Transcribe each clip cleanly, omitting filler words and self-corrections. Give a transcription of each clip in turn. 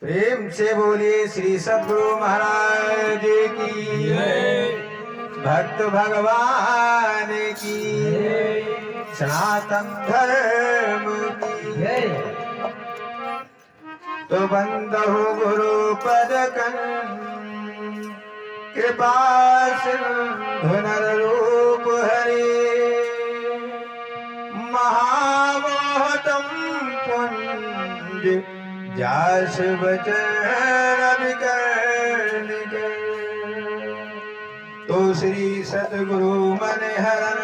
प्रेम से बोलिए श्री सद्गुरु महाराज की भक्त भगवान की सनातन धर्म की। तो बंदहु गुरु पद कन कृपा सिंधु नर रूप हरे महामोहतम पुंज जास बचन विकर्ण के। तो श्री सतगुरु मन हरण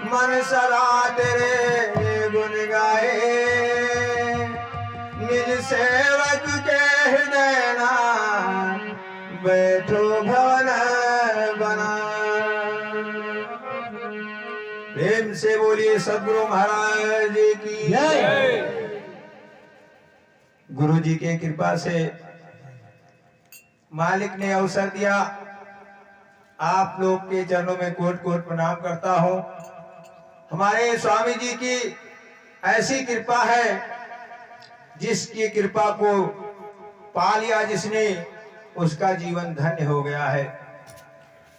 मन सदा तेरे गुण गाए निज सेवक के हृदय ना बैठो भवन बना। प्रेम से बोलिए सद्गुरु महाराज की जय। गुरु जी के कृपा से मालिक ने अवसर दिया, आप लोग के चरणों में कोट कोट प्रणाम करता हूं। हमारे स्वामी जी की ऐसी कृपा है, जिसकी कृपा को पा लिया जिसने, उसका जीवन धन्य हो गया है।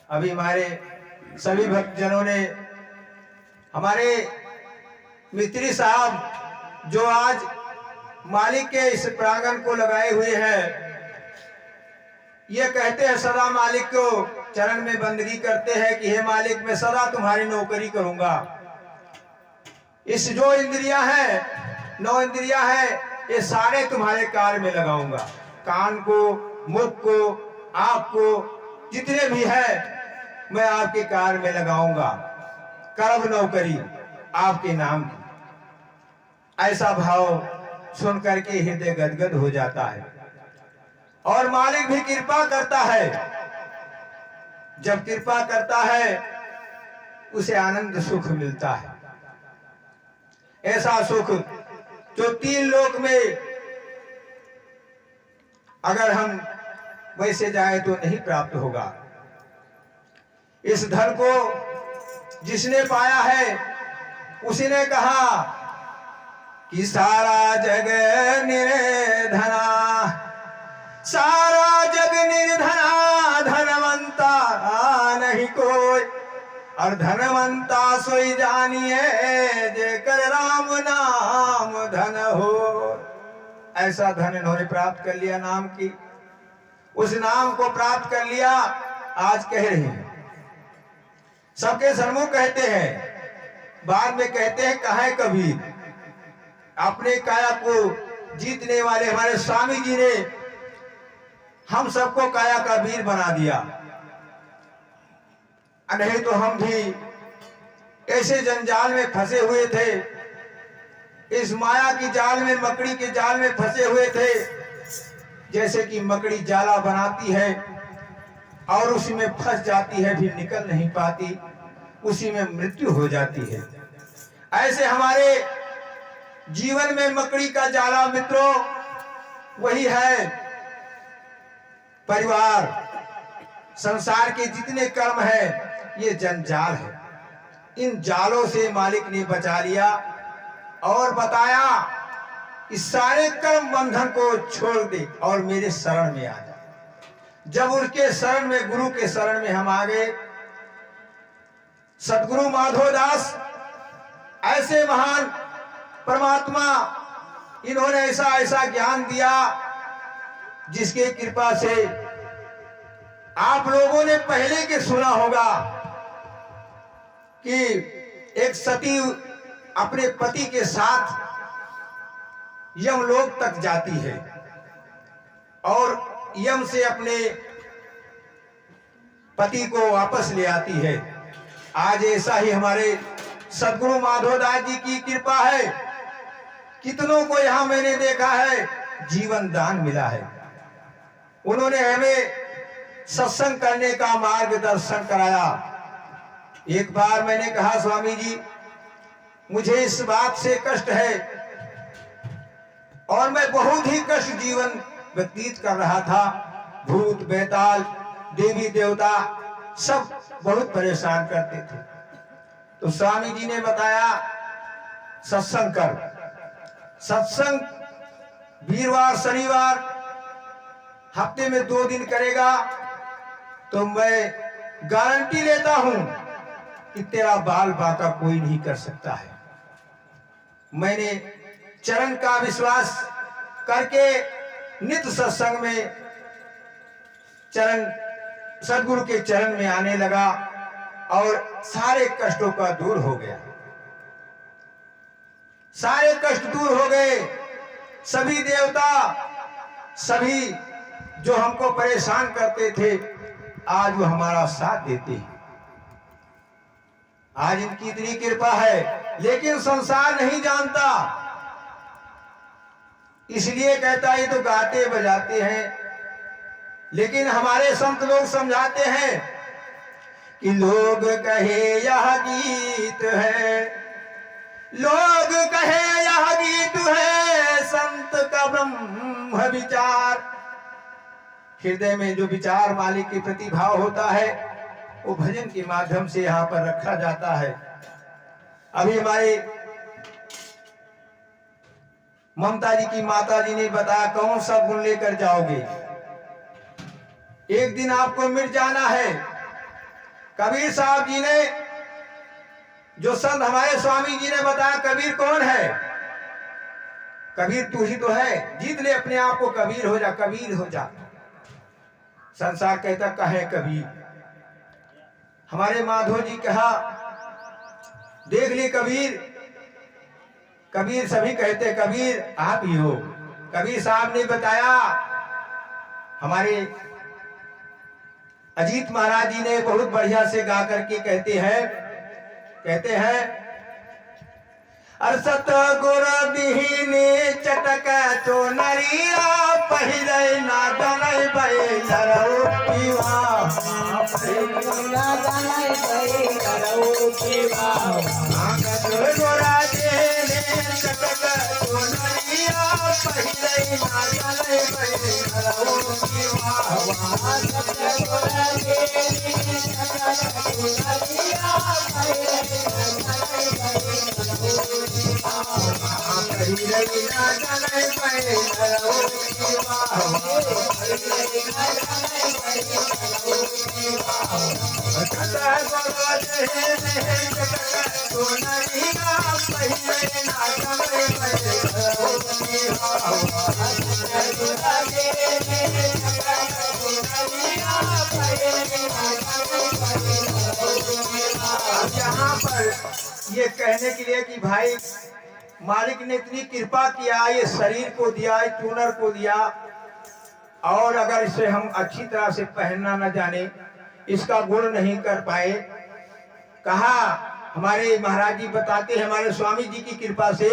अभी हमारे सभी भक्तजनों ने, हमारे मिस्त्री साहब जो आज मालिक के इस प्रांगण को लगाए हुए हैं, ये कहते हैं सदा मालिक को चरण में बंदगी करते हैं कि हे मालिक मैं सदा तुम्हारी नौकरी करूंगा। इस जो इंद्रियां हैं, 9 इंद्रियां हैं, ये सारे तुम्हारे कार्य में लगाऊंगा। कान को, मुख को, आंख को, जितने भी है मैं आपके कार्य में लगाऊंगा। करब नौकरी आपके नाम की। ऐसा भाव सुन करके हृदय गदगद हो जाता है। और मालिक भी कृपा करता है। जब कृपा करता है उसे आनंद सुख मिलता है। ऐसा सुख जो 3 लोक में अगर हम वैसे जाए तो नहीं प्राप्त होगा। इस धन को जिसने पाया है उसी ने कहा कि सारा जग निर्धना, सारा जग निर्धना, धनवंता नहीं कोई, और धनवंता सोई जानिए जेकर राम नाम धन हो। ऐसा धन इन्होंने प्राप्त कर लिया नाम की, उस नाम को प्राप्त कर लिया। आज कह रहे हैं, सबके सन्मुख कहते हैं, बाद में कहते हैं कहाँ कबीर। अपने काया को जीतने वाले हमारे स्वामी जी ने हम सबको काया का वीर बना दिया। नहीं तो हम भी ऐसे जंजाल में फंसे हुए थे, इस माया की जाल में, मकड़ी के जाल में फंसे हुए थे। जैसे कि मकड़ी जाला बनाती है और उसी में फंस जाती है, फिर निकल नहीं पाती, उसी में मृत्यु हो जाती है। ऐसे हमारे जीवन में मकड़ी का जाला मित्रों वही है परिवार। संसार के जितने कर्म है ये जंजाल है। इन जालों से मालिक ने बचा लिया और बताया इस सारे कर्म बंधन को छोड़ दे और मेरे शरण में आ जा। जब उनके शरण में, गुरु के शरण में हम आ गए, सतगुरु माधोदास ऐसे महान परमात्मा, इन्होंने ऐसा ऐसा ज्ञान दिया जिसके कृपा से आप लोगों ने पहले के सुना होगा कि एक सती अपने पति के साथ यमलोक तक जाती है और यम से अपने पति को वापस ले आती है। आज ऐसा ही हमारे सद्गुरु माधोदास जी की कृपा है। कितनों को यहां मैंने देखा है जीवन दान मिला है। उन्होंने हमें सत्संग करने का मार्गदर्शन कराया। एक बार मैंने कहा स्वामी जी मुझे इस बात से कष्ट है और मैं बहुत ही कष्ट जीवन व्यतीत कर रहा था। भूत बैताल देवी देवता सब बहुत परेशान करते थे। तो स्वामी जी ने बताया सत्संग कर। सत्संग वीरवार शनिवार हफ्ते में 2 दिन करेगा तो मैं गारंटी लेता हूं कि तेरा बाल बाका कोई नहीं कर सकता है। मैंने चरण का विश्वास करके नित्य सत्संग में चरण सदगुरु के चरण में आने लगा और सारे कष्टों का दूर हो गया, सारे कष्ट दूर हो गए। सभी देवता, सभी जो हमको परेशान करते थे, आज वो हमारा साथ देते हैं। आज इनकी इतनी कृपा है, लेकिन संसार नहीं जानता, इसलिए कहता है ये तो गाते बजाते हैं। लेकिन हमारे संत लोग समझाते हैं कि लोग कहे यह गीत है, लोग कहे यह गीत है, संत का ब्रह्म विचार। हृदय में जो विचार मालिक के प्रति भाव होता है वो भजन के माध्यम से यहाँ पर रखा जाता है। अभी हमारे ममता जी की माता जी ने बताया कौन सा गुण लेकर जाओगे, एक दिन आपको मिट जाना है। कबीर साहब जी ने, जो संत हमारे स्वामी जी ने बताया कबीर कौन है, कबीर तू ही तो है, जीत ले अपने आप को, कबीर हो जा, कबीर हो जा। संसार कहता कहे कबीर, हमारे माधव जी कहा देख ले कबीर, कबीर सभी कहते कबीर आप ही हो। कबीर साहब ने बताया, हमारे अजीत महाराज जी ने बहुत बढ़िया से गा करके कहते हैं अर सतगुर दीनी चटक तो नरिया पहिरे ना जनई बैलरऊ पीवा, ना जनई बैलरऊ पीवा। सतगुर दीनी चटक तो नरिया पहिरे ना जनई बैलरऊ पीवा, सतगुर दीनी चटक तो नरिया पहिरे ना जनई बैलरऊ यहाँ पर ये कहने के लिए कि भाई मालिक ने इतनी कृपा किया, ये शरीर को दिया, चूनर को दिया, और अगर इसे हम अच्छी तरह से पहनना न जाने, इसका गुण नहीं कर पाए। कहा हमारे महाराज जी बताते हैं हमारे स्वामी जी की कृपा से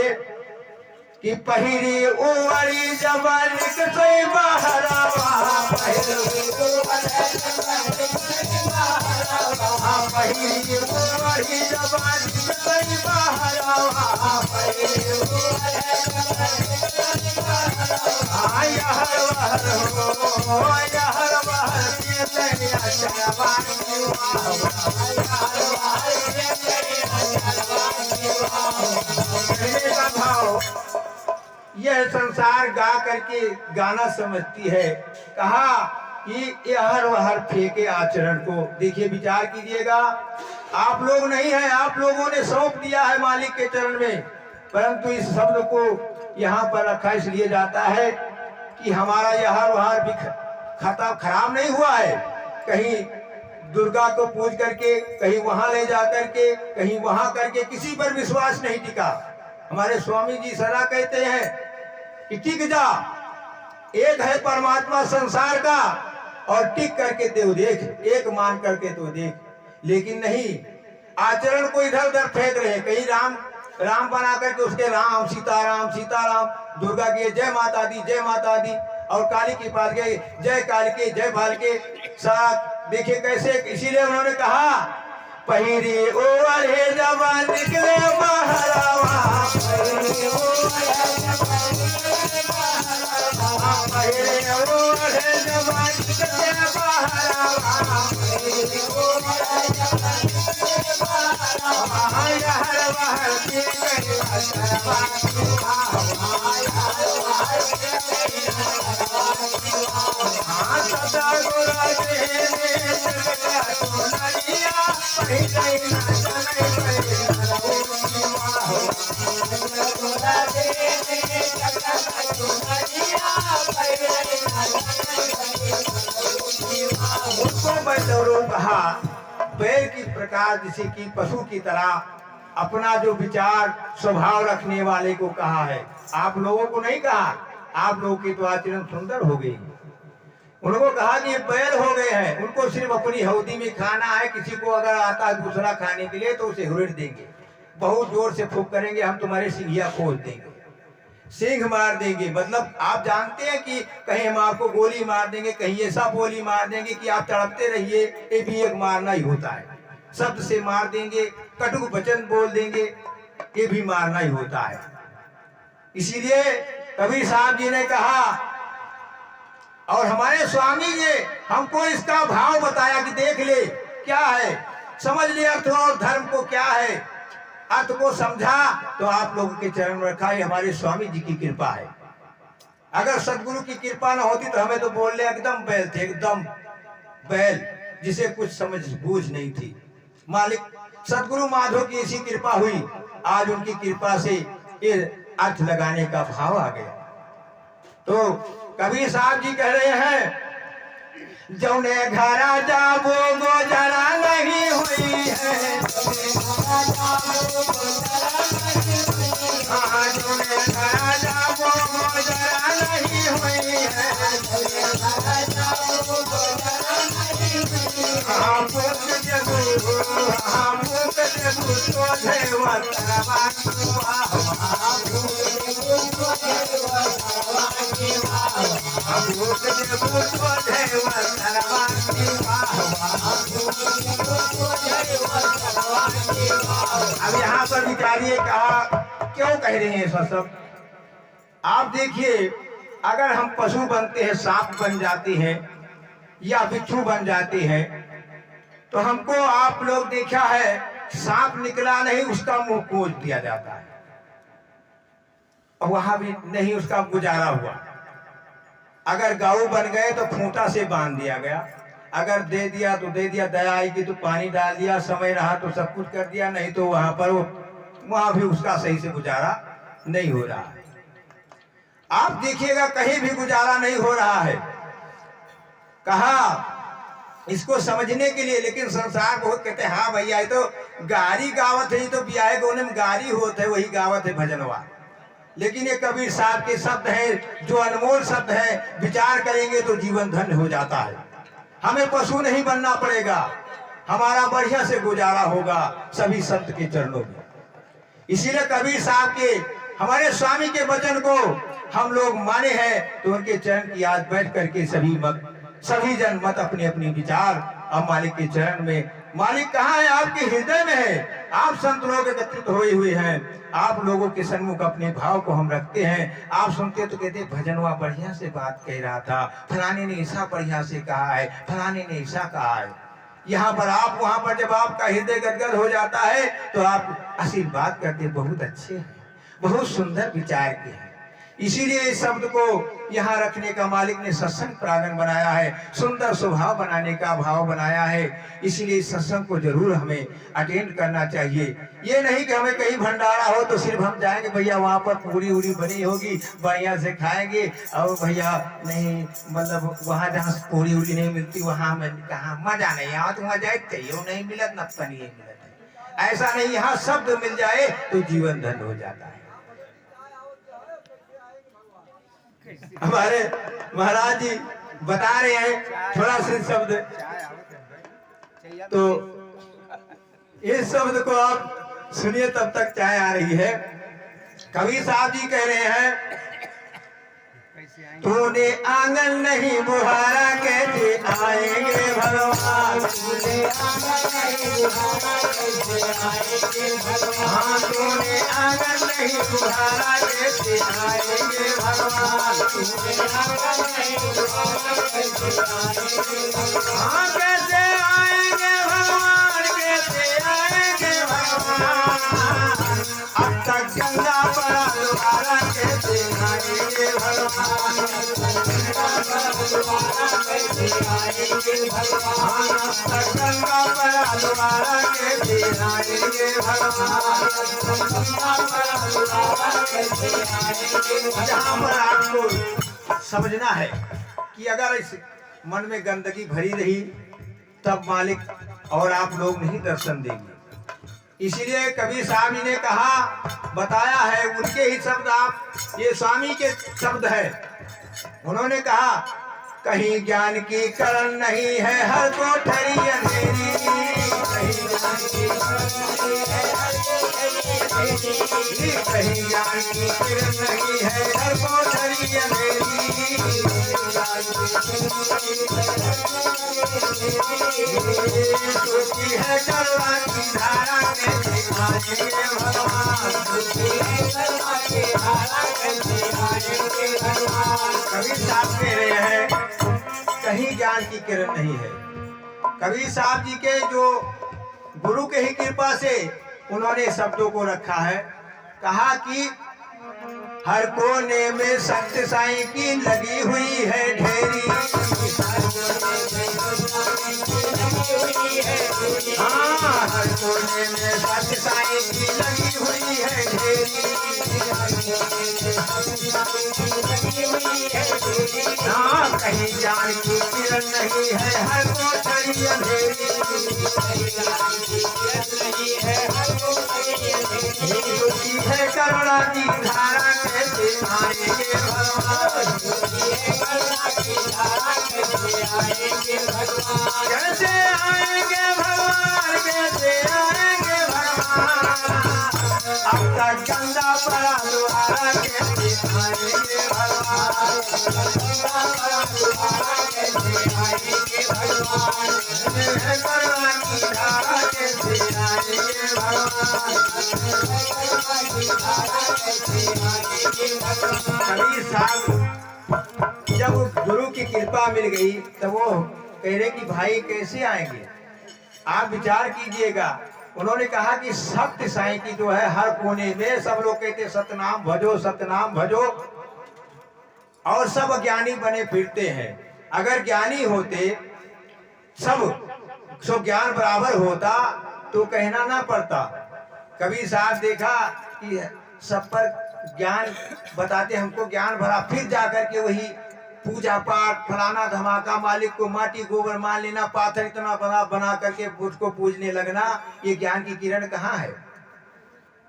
कि पहिरी उवरी जवान से बहरावा, पहिरी उवरी जवान से बहरावा, यह संसार गा करके गाना समझती है। कहा कि ये हर वहर फेंके आचरण को। देखिए विचार कीजिएगा, आप लोग नहीं है, आप लोगों ने सौंप दिया है मालिक के चरण में, परंतु इस शब्द को यहाँ पर रखा इसलिए जाता है कि हमारा यह हर वहर भी खराब नहीं हुआ है। कहीं दुर्गा को पूज करके, कहीं वहां ले जा करके, कहीं वहां करके किसी पर विश्वास नहीं टिका। हमारे स्वामी जी सदा कहते हैं कि टिक जा, एक है परमात्मा संसार का, और टिक करके तो देख, एक मान करके तो देख। लेकिन नहीं, आचरण को इधर उधर फेंक रहे, कहीं राम राम बना करके उसके राम सीताराम सीताराम, दुर्गा की जय माता दी जय माता दी, और काली की पास गए जय काली के जय भाल के साथ। देखिए कैसे, इसीलिए उन्होंने कहा पहिरी ओढ़े जवान निकले बहरावा, पहिरी ओढ़े जवान निकले बहरावा, हर कहा बैल की प्रकार जैसे कि पशु की तरह अपना जो विचार स्वभाव रखने वाले को कहा है। आप लोगों को नहीं कहा, आप लोगों की तो आचरण सुंदर हो गई। उनको कहा कि ये बैल हो गए हैं, उनको सिर्फ अपनी हौदी में खाना है। किसी को अगर आता है दूसरा खाने के लिए तो उसे हुरड़ देंगे, बहुत जोर से फूंक करेंगे, हम तुम्हारे सिंघिया खोल देंगे, सिंह मार देंगे। मतलब आप जानते हैं कि कहीं हम आपको गोली मार देंगे, कहीं ऐसा गोली मार देंगे कि आप तड़पते रहिए, ये भी एक मारना ही होता है। शब्द से मार देंगे, कटु वचन बोल देंगे, ये भी मारना ही होता है। इसीलिए कबीर साहब जी ने कहा और हमारे स्वामी जी हमको इसका भाव बताया कि देख ले क्या है, समझ ले अर्थ और धर्म को क्या है। अर्थ को समझा तो आप लोगों के चरण में रखा। ये हमारे स्वामी जी की कृपा है। अगर सदगुरु की कृपा ना होती तो हमें तो बोलने एकदम बैल थे, एकदम बैल जिसे कुछ समझ बूझ नहीं थी। मालिक सदगुरु माधव की ऐसी कृपा हुई, आज उनकी कृपा से ये अर्थ लगाने का भाव आ गया। तो कबीर साहब जी कह रहे हैं, जौने घरा जाबो गोजरा नहीं हुई है, जौने घरा जाबो गोजरा नहीं हुई है, अब यहाँ पर विचारिए कहा क्यों कह रहे हैं सब। आप देखिए, अगर हम पशु बनते हैं, सांप बन जाते हैं या बिच्छू बन जाते हैं, तो हमको आप लोग देखा है सांप निकला नहीं उसका मुंह कोज दिया जाता है, और वहां भी नहीं उसका गुजारा हुआ। अगर गऊ बन गए तो खूंटा से बांध दिया गया, अगर दे दिया तो दे दिया, दया आएगी तो पानी डाल दिया, समय रहा तो सब कुछ कर दिया, नहीं तो वहां पर वहां भी उसका सही से गुजारा नहीं हो रहा है। आप देखिएगा कहीं भी गुजारा नहीं हो रहा है। कहा इसको समझने के लिए, लेकिन संसार बहुत कहते हैं हाँ भैया ये तो गारी गावत है, ये तो ब्याह गोने में गारी होता है, वही गावत है भजनवा। लेकिन ये कबीर साहब के शब्द हैं जो अनमोल शब्द हैं, विचार करेंगे तो जीवन धन्य हो जाता है। हमें पशु नहीं बनना पड़ेगा, हमारा बढ़िया से गुजारा होगा सभी संत के चरणों में। इसीलिए कबीर साहब के हमारे स्वामी के वचन को हम लोग माने हैं, तो उनके चरण की आज बैठ करके सभी जन मत अपने अपने विचार अब मालिक के चरण में। मालिक कहाँ है? आपके हृदय में है। आप संत लोग एकत्रित हुए हैं, आप लोगों के सन्मुख अपने भाव को हम रखते हैं। आप सुनते तो कहते भजनवा बढ़िया से बात कह रहा था, फलाने ने ऐसा बढ़िया से कहा है, फलाने ने ऐसा कहा है। यहाँ पर आप वहां पर जब आपका हृदय गदगद हो जाता है तो आप आशीर्वाद करते बहुत अच्छे हैं, बहुत सुंदर विचार के हैं। इसीलिए इस शब्द को यहाँ रखने का मालिक ने सत्संग प्रांगण बनाया है, सुंदर स्वभाव बनाने का भाव बनाया है। इसीलिए इस सत्संग को जरूर हमें अटेंड करना चाहिए। ये नहीं कि हमें कहीं भंडारा हो तो सिर्फ हम जाएंगे भैया वहाँ पर पूरी उड़ी बनी होगी बढ़िया से खाएंगे, और भैया नहीं मतलब वहाँ जहाँ पूरी उड़ी नहीं मिलती वहाँ हमें कहाँ मजा नहीं आता, वहाँ जाए चाहिए नहीं मिलत न पनी मिलत। ऐसा नहीं, यहाँ शब्द मिल जाए तो जीवन धन्य हो जाता है। हमारे महाराज जी बता रहे हैं थोड़ा सा शब्द, तो इस शब्द को आप सुनिए तब तक चाय आ रही है। कबीर साहब जी कह रहे हैं, तूने आंगन नहीं बुहारा कैसे आएंगे भगवान, तूने आंगन नहीं बुहारा कैसे आएंगे भगवान, तूने आंगन नहीं बुहारा कैसे आएंगे भगवान, तूने आंगन नहीं बुहारा कैसे आएंगे भगवान, कैसे आएंगे भगवान, कैसे आएंगे भगवान, अब तक गंगा पर दोबारा कैसे आएंगे भगवान, गंगा पर दोबारा कैसे आएंगे भगवान। यहाँ पर आपको समझना है कि अगर इस मन में गंदगी भरी रही तब मालिक और आप लोग नहीं दर्शन देंगे। इसीलिए कबीर साहब जी ने कहा, बताया है उनके ही शब्द, आप ये स्वामी के शब्द है। उन्होंने कहा, कहीं ज्ञान की करण नहीं है हर कोठरी अंधेरी, कहीं ज्ञान की कहीं ज्ञान की किरण नहीं है हर कोठरी अंधेरी, सुखी है करुणा की धारा में आएंगे भगवान, सुखी है करुणा की धारा में आएंगे भगवान। कबीर साहब कह रहे हैं कहीं ज्ञान की किरण नहीं है। कबीर साहब जी के जो गुरु के ही कृपा से उन्होंने शब्दों को रखा है। कहा कि हर कोने में सत्य साईं की लगी हुई है ढेरी, हाँ हर कोने में सत्य साईं की लगी हुई है ढेरी, हाँ कहीं ज्ञान की किरण नहीं है हर कोठरी अंधेरी, है करुणा की धारा कैसे आएंगे भगवान, कैसे आएंगे भगवान, कैसे आएंगे भगवान, अब तक गंगा पड़ा द्वारा कैसे आएंगे भगवान, करुणा की धारा कैसे आएंगे भगवान। कबीर साहब जब गुरु की कृपा मिल गई तब वो कह रहे कि भाई कैसे आएंगे, आप विचार कीजिएगा। उन्होंने कहा कि सत्य साईं की जो है हर कोने में सब लोग कहते सतनाम भजो सतनाम भजो, और सब ज्ञानी बने फिरते हैं। अगर ज्ञानी होते सब ज्ञान बराबर होता तो कहना ना पड़ता। कबीर साहब देखा कि सब पर ज्ञान बताते, हमको ज्ञान भरा, फिर जाकर के वही पूजा पाठ फलाना धमाका, मालिक को माटी गोबर मान लेना, पाथर इतना बड़ा बना करके उसको पूजने लगना, ये ज्ञान की किरण कहाँ है।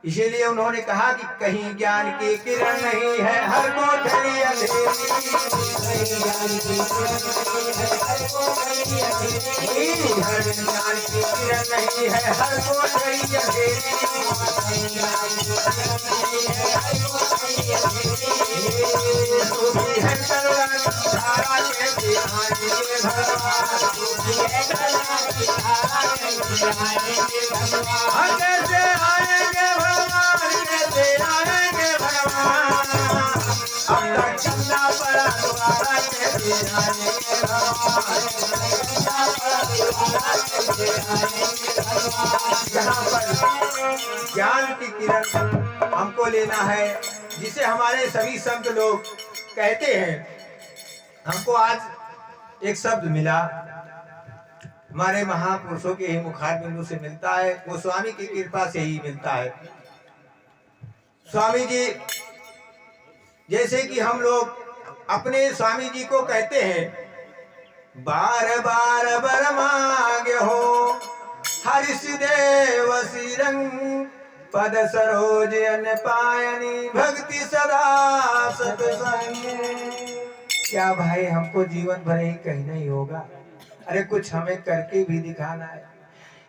इसीलिए उन्होंने कहा कि कहीं ज्ञान की किरण नहीं है हर कोठरी अंधेरी, हर ज्ञान की किरण नहीं है हर कोठरी अंधेरी, है करुणा की धारा कैसे आएंगे भगवान, कैसे आएंगे भगवान, कैसे आएंगे भगवान, अब तक चलना पड़ा द्वारा कैसे आएंगे भगवान, यहाँ पर ज्ञान की किरण हमको लेना है, जिसे हमारे सभी संत लोग कहते हैं। हमको आज एक शब्द मिला, हमारे महापुरुषों के ही मुखार बिंदु से मिलता है, वो स्वामी की कृपा से ही मिलता है। स्वामी जी जैसे कि हम लोग अपने स्वामी जी को कहते हैं, बार बार बर मांगे हो हरिषदेव श्रीरंग, पद सरोज अन पायनी भक्ति सदा सत्संग। क्या भाई हमको जीवन भर ही कहना ही होगा? अरे कुछ हमें करके भी दिखाना है।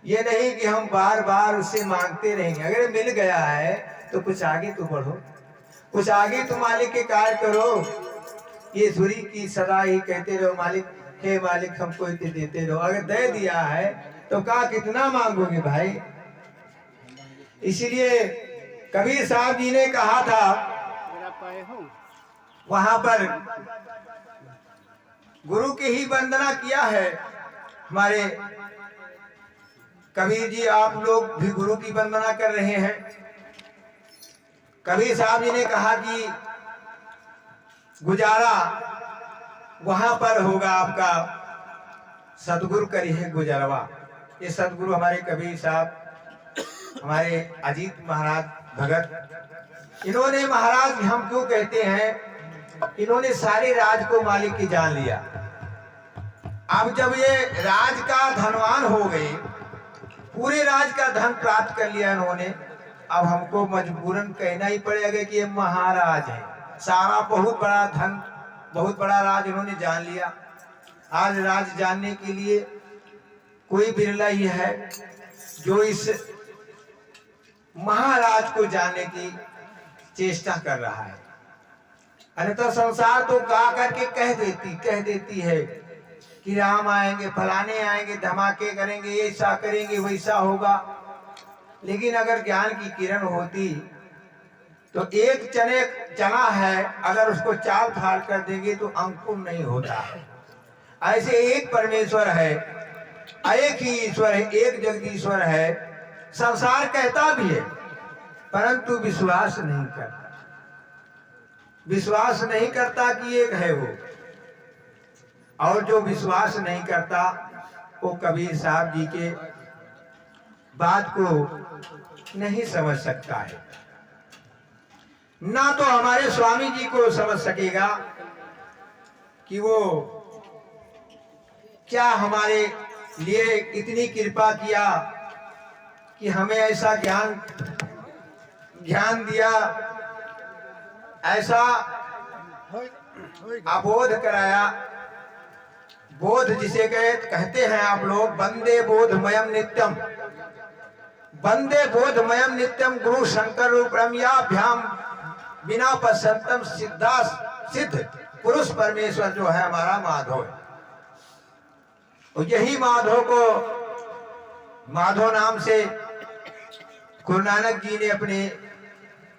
ये नहीं कि हम बार बार उससे मांगते रहेंगे। अगर मिल गया है तो कुछ आगे तो बढ़ो, कुछ आगे तो मालिक के कार्य करो। ये धुरी की सदा ही कहते रहो मालिक, हे मालिक हमको इतने देते रहो। अगर दे दिया है तो कहा कितना मांगोगे भाई। इसलिए कबीर साहब जी ने कहा था, वहां पर गुरु की ही वंदना किया है हमारे कबीर जी। आप लोग भी गुरु की वंदना कर रहे हैं। कबीर साहब जी ने कहा कि गुजारा वहां पर होगा आपका, सतगुरु करिए गुजारवा। ये सतगुरु हमारे कबीर साहब, हमारे अजीत महाराज भगत, इन्होंने महाराज हम क्यों कहते हैं, इन्होंने सारे राज को मालिक की जान लिया। अब जब ये राज का धनवान हो गए, पूरे राज का धन प्राप्त कर लिया इन्होंने, अब हमको मजबूरन कहना ही पड़ेगा कि ये महाराज है। सारा बहुत बड़ा धन, बहुत बड़ा राज इन्होंने जान लिया। आज राज जानने के लिए कोई बिरला ही है जो इस महाराज को जानने की चेष्टा कर रहा है। अन्यथा संसार तो गा करके कह देती है कि राम आएंगे, फलाने आएंगे, धमाके करेंगे, ऐसा करेंगे, वैसा होगा। लेकिन अगर ज्ञान की किरण होती तो एक चना है, अगर उसको चाल फाड़ कर देंगे तो अंकुर नहीं होता। ऐसे एक परमेश्वर है, एक ही ईश्वर है, एक जगदीश्वर है। संसार कहता भी है परंतु विश्वास नहीं करता। विश्वास नहीं करता कि एक है वो, और जो विश्वास नहीं करता वो कबीर साहब जी के बात को नहीं समझ सकता है। ना तो हमारे स्वामी जी को समझ सकेगा कि वो क्या हमारे लिए इतनी कृपा किया कि हमें ऐसा ज्ञान दिया, ऐसा अबोध कराया। बोध जिसे कहते हैं आप लोग, वंदे बोधमयम नित्यम, वंदे बोधमयम नित्यम गुरु शंकर रूपम याभ्याम बिना पश्यंतम सिद्धा सिद्ध पुरुष परमेश्वर जो है हमारा माधव है। और यही माधव को, माधव नाम से गुरु नानक जी ने अपने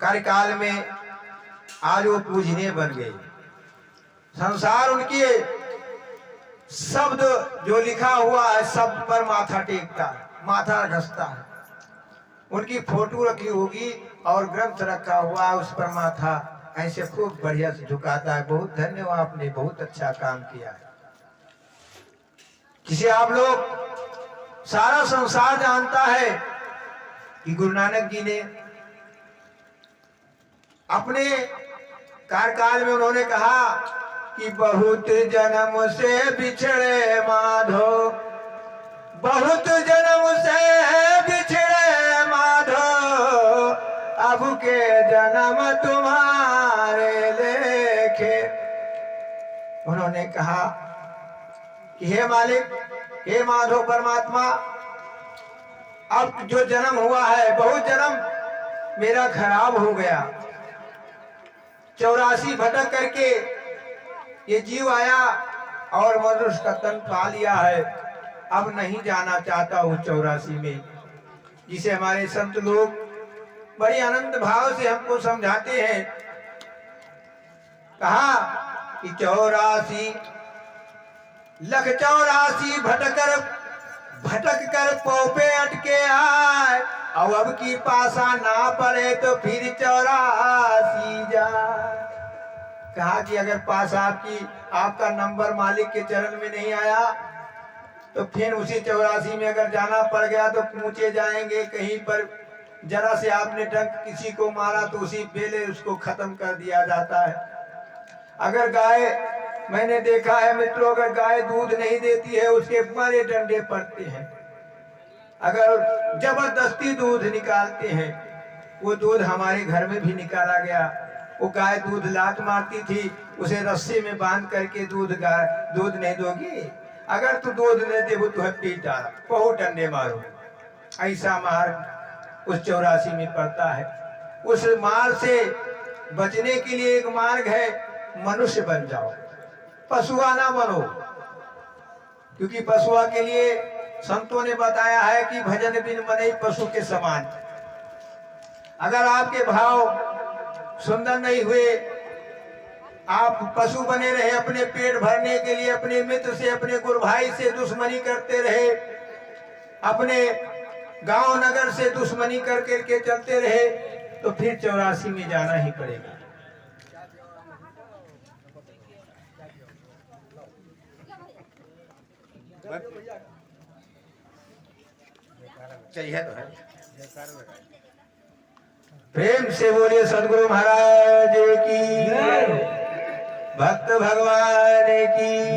कार्यकाल में आज वो पूजनीय बन गए। संसार उनके शब्द जो लिखा हुआ है सब पर माथा टेकता है, माथा घसता है। उनकी फोटो रखी होगी और ग्रंथ रखा हुआ, उस पर माथा ऐसे खूब बढ़िया से झुकाता है। बहुत धन्यवाद, आपने बहुत अच्छा काम किया है। जिसे आप लोग सारा संसार जानता है कि गुरु नानक जी ने अपने कार्यकाल में उन्होंने कहा कि बहुत जन्म से बिछड़े माधो, बहुत जन्म से बिछड़े माधो, अब के जन्म तुम्हारे लेखे। उन्होंने कहा कि हे मालिक, हे माधव परमात्मा, अब जो जन्म हुआ है, बहुत जन्म मेरा खराब हो गया। 84 भटक करके ये जीव आया और मनुष्य का तन पा लिया है। अब नहीं जाना चाहता हूँ 84 में। जिसे हमारे संत लोग बड़ी आनंद भाव से हमको समझाते हैं। कहा कि 84 लख 84 भटक कर पौपे अटके आए, और अब की पासा ना पड़े तो फिर 84 जाए। कहा कि अगर पास आपका नंबर मालिक के चरण में नहीं आया तो फिर उसी 84 में अगर जाना पड़ गया तो पूछे जाएंगे। कहीं पर जरा से आपने डंक किसी को मारा तो उसी बेले उसको खत्म कर दिया जाता है। अगर गाय, मैंने देखा है मित्रों, अगर गाय दूध नहीं देती है उसके बड़े डंडे पड़ते हैं। अगर जबरदस्ती दूध निकालते हैं, वो दूध हमारे घर में भी निकाला गया। वो गाय दूध लात मारती थी, उसे रस्सी में बांध करके दूध नहीं दोगी, अगर तू दूध नहीं दे वो तुझे पीटा, बहुत डंडे मारो। ऐसा मार उस 84 में पड़ता है। उस मार से बचने के लिए एक मार्ग है, मनुष्य बन जाओ, पशुआ ना बनो। क्योंकि पशुआ के लिए संतों ने बताया है कि भजन बिन मने पशु के समान। अगर आपके भाव सुंदर नहीं हुए, आप पशु बने रहे, अपने पेट भरने के लिए अपने मित्र से, अपने गुरु भाई से दुश्मनी करते रहे, अपने गांव नगर से दुश्मनी करके चलते रहे, तो फिर 84 में जाना ही पड़ेगा। चाहिए तो है। प्रेम से बोलिए सदगुरु महाराज की, भक्त भगवान की।